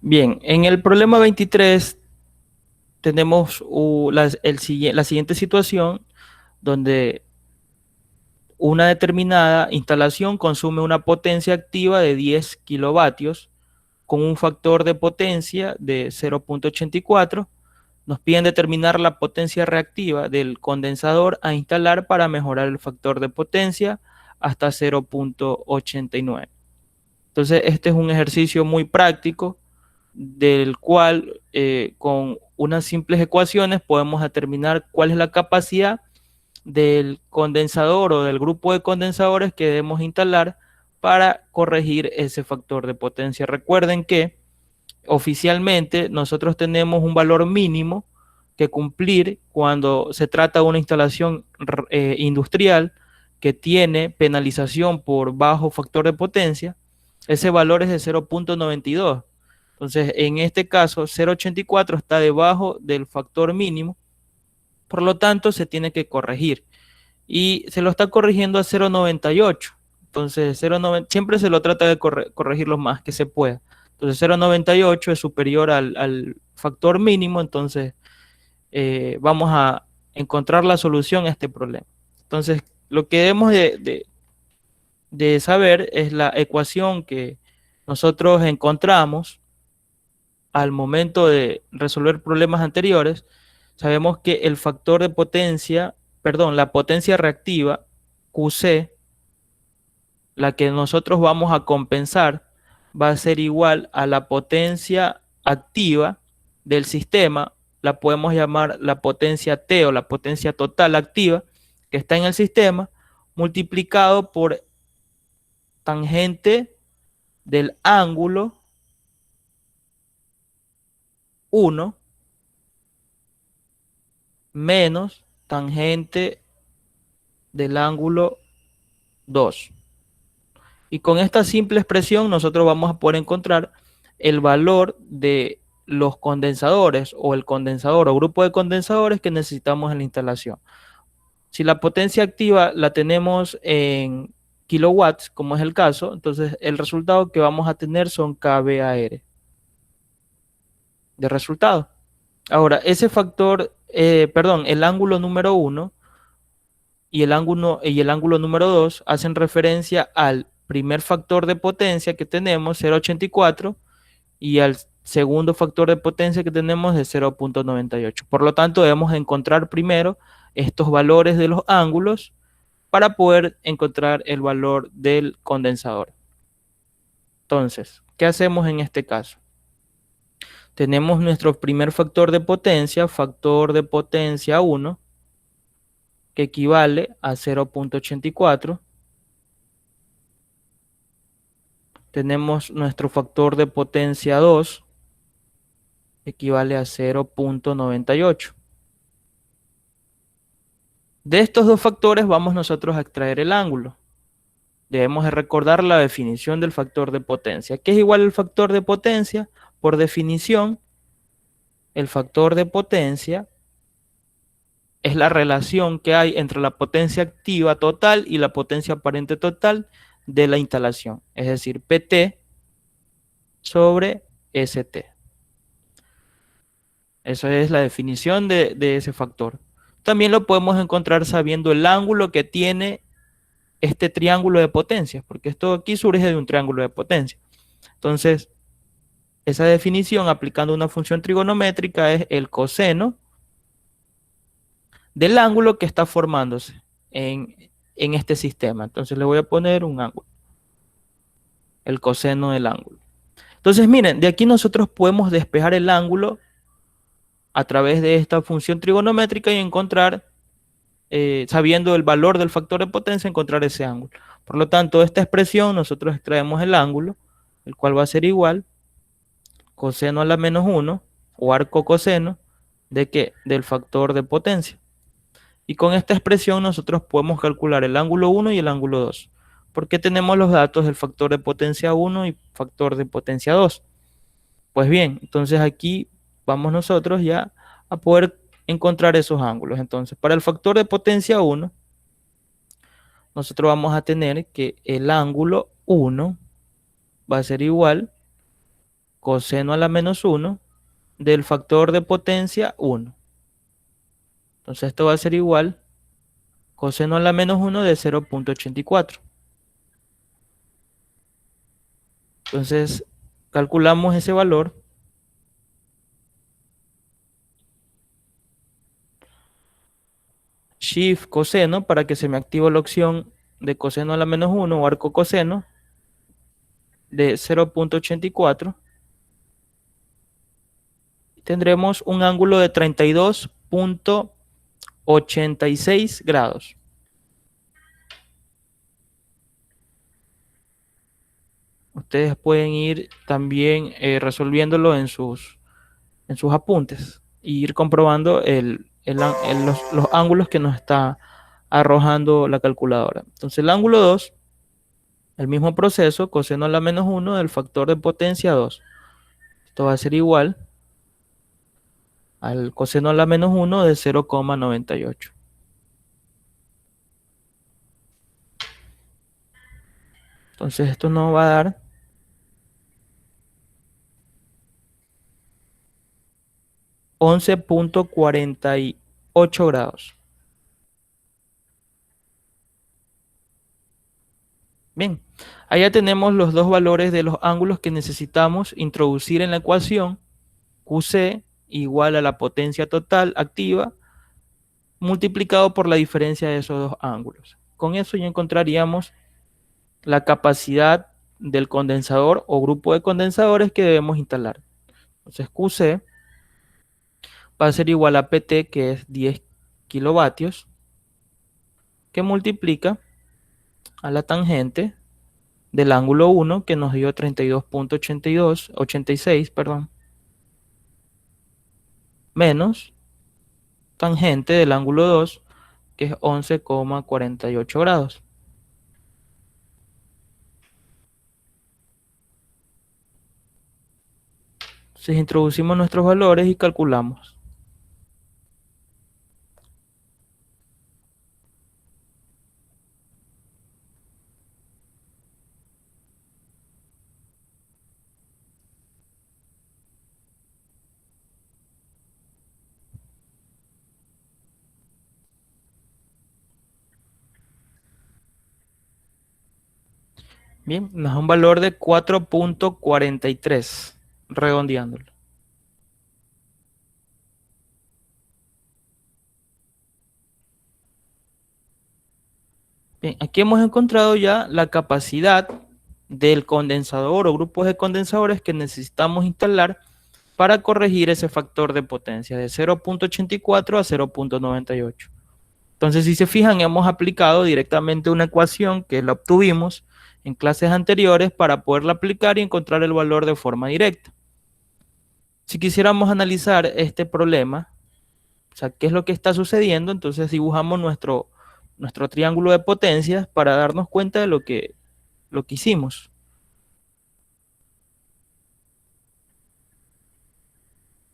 Bien, en el problema 23 tenemos la siguiente situación donde una determinada instalación consume una potencia activa de 10 kilovatios con un factor de potencia de 0,84. Nos piden determinar la potencia reactiva del condensador a instalar para mejorar el factor de potencia hasta 0,89. Entonces, este es un ejercicio muy práctico del cual con unas simples ecuaciones podemos determinar cuál es la capacidad del condensador o del grupo de condensadores que debemos instalar para corregir ese factor de potencia. Recuerden que oficialmente nosotros tenemos un valor mínimo que cumplir cuando se trata de una instalación industrial que tiene penalización por bajo factor de potencia. Ese valor es de 0,92. Entonces, en este caso, 0,84 está debajo del factor mínimo, por lo tanto, se tiene que corregir. Y se lo está corrigiendo a 0,98. Entonces, 0,90, siempre se lo trata de corregir lo más que se pueda. Entonces, 0,98 es superior al factor mínimo, entonces vamos a encontrar la solución a este problema. Entonces, lo que debemos de saber es la ecuación que nosotros encontramos al momento de resolver problemas anteriores. Sabemos que el factor de potencia, perdón, la potencia reactiva, QC, la que nosotros vamos a compensar, va a ser igual a la potencia activa del sistema, la podemos llamar la potencia T o la potencia total activa que está en el sistema, multiplicado por tangente del ángulo 1 menos tangente del ángulo 2. Y con esta simple expresión nosotros vamos a poder encontrar el valor de los condensadores o el condensador o grupo de condensadores que necesitamos en la instalación. Si la potencia activa la tenemos en kilowatts, como es el caso, entonces el resultado que vamos a tener son kVAR de resultado. Ahora, ese factor, perdón, el ángulo número 1 y el ángulo número 2 hacen referencia al primer factor de potencia que tenemos, 0,84, y al segundo factor de potencia que tenemos de 0,98. Por lo tanto, debemos encontrar primero estos valores de los ángulos para poder encontrar el valor del condensador. Entonces, ¿qué hacemos en este caso? Tenemos nuestro primer factor de potencia 1, que equivale a 0,84. Tenemos nuestro factor de potencia 2, equivale a 0,98. De estos dos factores vamos nosotros a extraer el ángulo. Debemos de recordar la definición del factor de potencia. ¿Qué es igual al factor de potencia? Por definición, el factor de potencia es la relación que hay entre la potencia activa total y la potencia aparente total de la instalación. Es decir, PT sobre ST. Esa es la definición de ese factor. También lo podemos encontrar sabiendo el ángulo que tiene este triángulo de potencias, porque esto aquí surge de un triángulo de potencia. Entonces, esa definición aplicando una función trigonométrica es el coseno del ángulo que está formándose en este sistema. Entonces le voy a poner un ángulo, el coseno del ángulo. Entonces miren, de aquí nosotros podemos despejar el ángulo a través de esta función trigonométrica y encontrar, sabiendo el valor del factor de potencia, encontrar ese ángulo. Por lo tanto, esta expresión nosotros extraemos el ángulo, el cual va a ser igual coseno a la menos 1 o arco coseno de ¿qué? Del factor de potencia. Y con esta expresión nosotros podemos calcular el ángulo 1 y el ángulo 2, porque tenemos los datos del factor de potencia 1 y factor de potencia 2. Pues bien, entonces aquí vamos nosotros ya a poder encontrar esos ángulos. Entonces, para el factor de potencia 1, nosotros vamos a tener que el ángulo 1 va a ser igual coseno a la menos 1 del factor de potencia 1. Entonces esto va a ser igual coseno a la menos 1 de 0,84. Entonces calculamos ese valor. Shift coseno para que se me active la opción de coseno a la menos 1 o arco coseno de 0,84. Tendremos un ángulo de 32,86 grados. Ustedes pueden ir también resolviéndolo en sus apuntes e ir comprobando los ángulos que nos está arrojando la calculadora. Entonces el ángulo 2, el mismo proceso, coseno a la menos 1 del factor de potencia 2. Esto va a ser igual al coseno a la menos 1 de 0,98. Entonces esto nos va a dar 11,48 grados. Bien, allá tenemos los dos valores de los ángulos que necesitamos introducir en la ecuación. QC igual a la potencia total activa multiplicado por la diferencia de esos dos ángulos. Con eso ya encontraríamos la capacidad del condensador o grupo de condensadores que debemos instalar. Entonces QC va a ser igual a PT, que es 10 kilovatios, que multiplica a la tangente del ángulo 1, que nos dio 32,86, perdón, menos tangente del ángulo 2, que es 11,48 grados. Entonces introducimos nuestros valores y calculamos. Bien, nos da un valor de 4,43, redondeándolo. Bien, aquí hemos encontrado ya la capacidad del condensador o grupos de condensadores que necesitamos instalar para corregir ese factor de potencia de 0,84 a 0,98. Entonces, si se fijan, hemos aplicado directamente una ecuación que la obtuvimos en clases anteriores para poderla aplicar y encontrar el valor de forma directa. Si quisiéramos analizar este problema, o sea, qué es lo que está sucediendo, entonces dibujamos nuestro triángulo de potencias para darnos cuenta de lo que hicimos.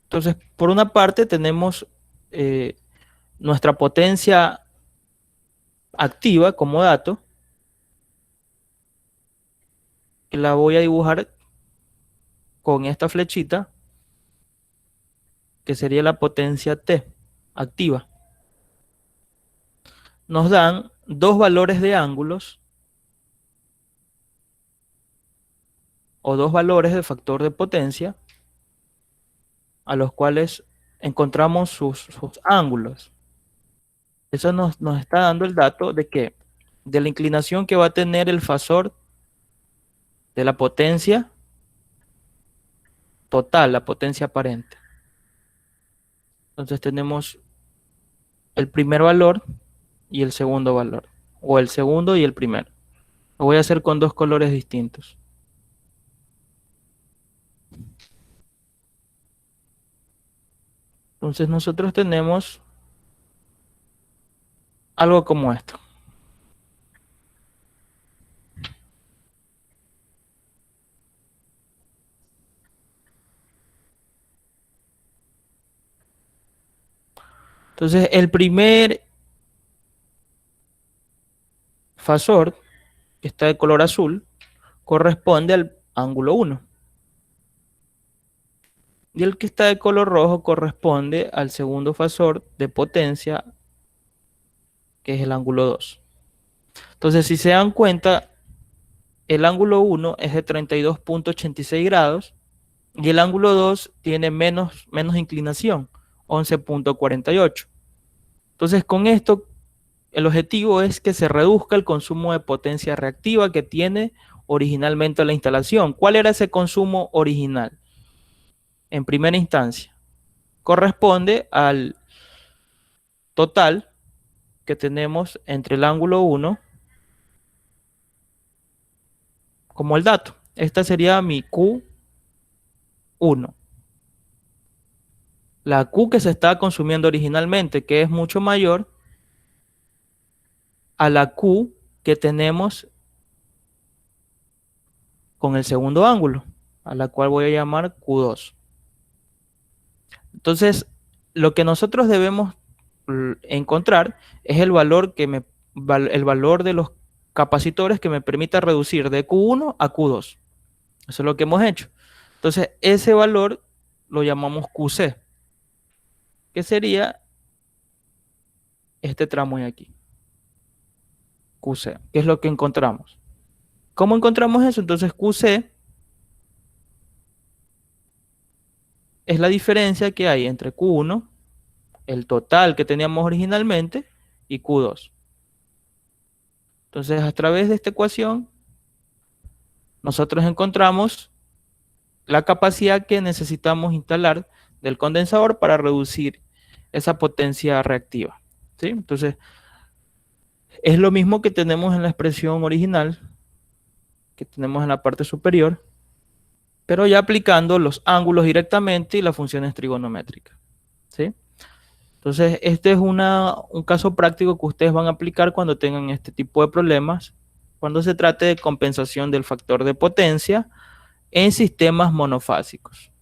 Entonces, por una parte tenemos nuestra potencia activa como dato, que la voy a dibujar con esta flechita, que sería la potencia T activa. Nos dan dos valores de ángulos o dos valores de factor de potencia a los cuales encontramos sus ángulos. Eso nos está dando el dato de que de la inclinación que va a tener el fasor de la potencia total, la potencia aparente. Entonces tenemos el primer valor y el segundo valor, o el segundo y el primero. Lo voy a hacer con dos colores distintos. Entonces nosotros tenemos algo como esto. Entonces el primer fasor, que está de color azul, corresponde al ángulo 1. Y el que está de color rojo corresponde al segundo factor de potencia, que es el ángulo 2. Entonces, si se dan cuenta, el ángulo 1 es de 32,86 grados y el ángulo 2 tiene menos inclinación, 11,48. Entonces, con esto, el objetivo es que se reduzca el consumo de potencia reactiva que tiene originalmente la instalación. ¿Cuál era ese consumo original? En primera instancia, corresponde al total que tenemos entre el ángulo 1 como el dato. Esta sería mi Q1. La Q que se está consumiendo originalmente, que es mucho mayor a la Q que tenemos con el segundo ángulo, a la cual voy a llamar Q2. Entonces, lo que nosotros debemos encontrar es el valor de los capacitores que me permita reducir de Q1 a Q2. Eso es lo que hemos hecho. Entonces, ese valor lo llamamos QC, que sería este tramo de aquí, QC, que es lo que encontramos. ¿Cómo encontramos eso? Entonces, QC es la diferencia que hay entre Q1, el total que teníamos originalmente, y Q2. Entonces, a través de esta ecuación, nosotros encontramos la capacidad que necesitamos instalar del condensador para reducir esa potencia reactiva, ¿sí? Entonces, es lo mismo que tenemos en la expresión original, que tenemos en la parte superior, pero ya aplicando los ángulos directamente y las funciones trigonométricas, ¿sí? Entonces, este es un caso práctico que ustedes van a aplicar cuando tengan este tipo de problemas, cuando se trate de compensación del factor de potencia en sistemas monofásicos.